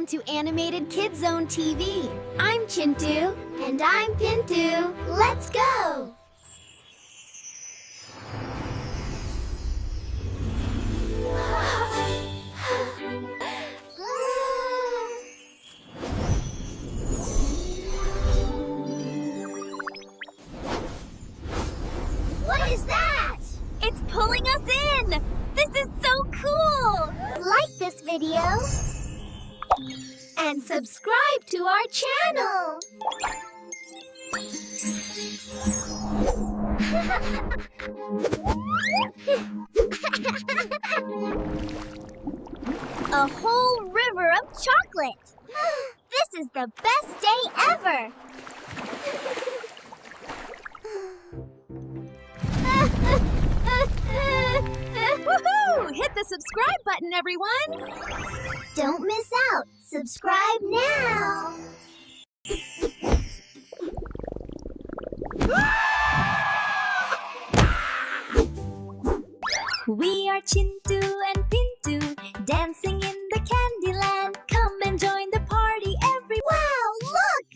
Welcome to Animated Kid Zone TV. I'm Chintu. And I'm Pintu. Let's go! What is that? It's pulling us in! This is so cool! Like this video and subscribe to our channel. A whole river of chocolate! This is the best day ever! Woohoo! Hit the subscribe button, everyone! Don't miss out. Subscribe now. We are Chintu and Pintu, dancing in the Candyland. Come and join the party, everyone! Wow, look!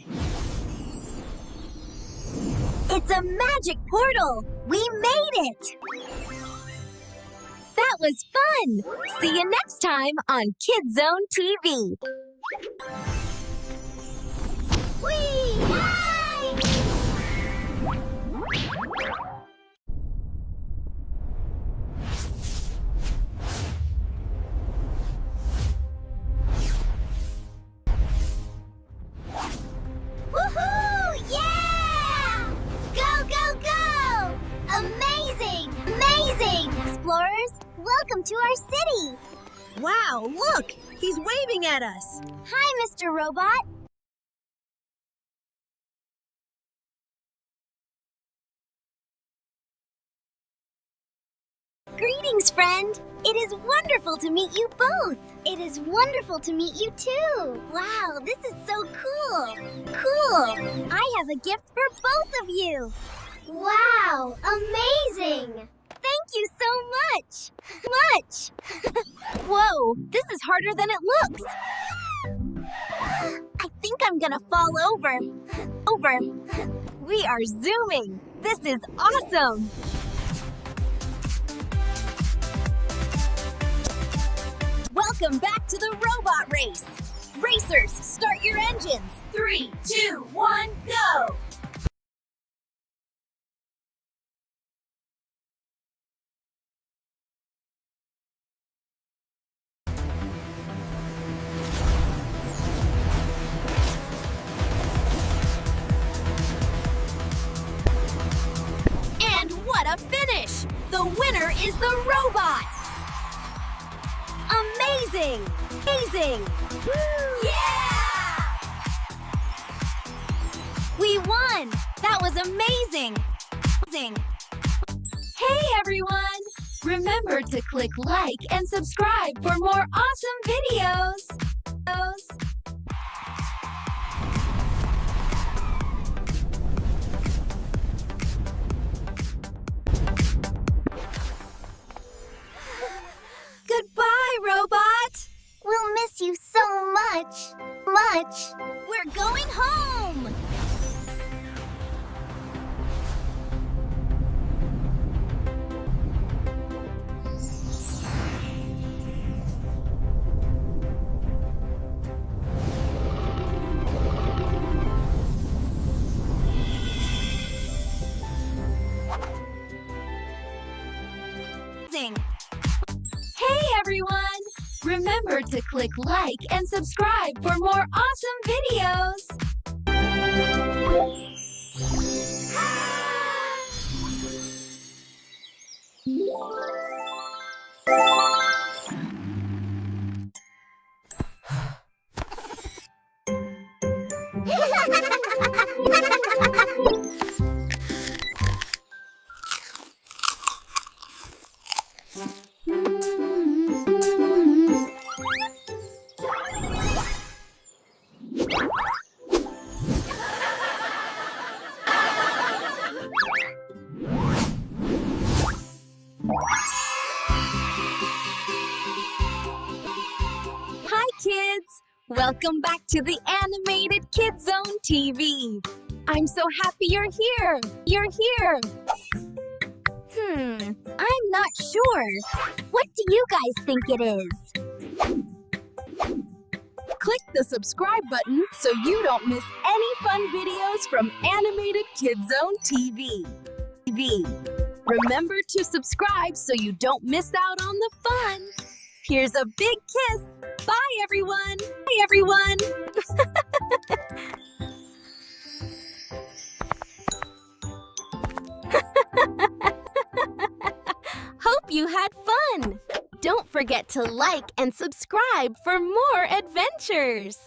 It's a magic portal! We made it! That was fun! See you next time on Kid Zone TV. Whee! Yay! Woohoo! Yeah! Go, go, go! Amazing! Amazing! Explorers, welcome to our city! Wow, look! He's waving at us! Hi, Mr. Robot! Greetings, friend! It is wonderful to meet you both! It is wonderful to meet you too! Wow, this is so cool! Cool! I have a gift for both of you! Wow! Amazing! Thank you so much! Whoa, this is harder than it looks! I think I'm gonna fall over. We are zooming! This is awesome! Welcome back to the robot race! Racers, start your engines! 3, 2, 1, go! And what a finish! The winner is the robot! Amazing! Amazing! Yeah! We won! That was amazing! Hey everyone! Remember to click like and subscribe for more awesome videos! Goodbye, robot! We'll miss you so much. Much. We're going home! Hey everyone! Remember to click like and subscribe for more awesome videos! Welcome back to the Animated Kid Zone TV. I'm so happy you're here. You're here. I'm not sure. What do you guys think it is? Click the subscribe button so you don't miss any fun videos from Animated Kid Zone TV. Remember to subscribe so you don't miss out on the fun. Here's a big kiss. Bye, everyone. Bye, everyone. Hope you had fun. Don't forget to like and subscribe for more adventures.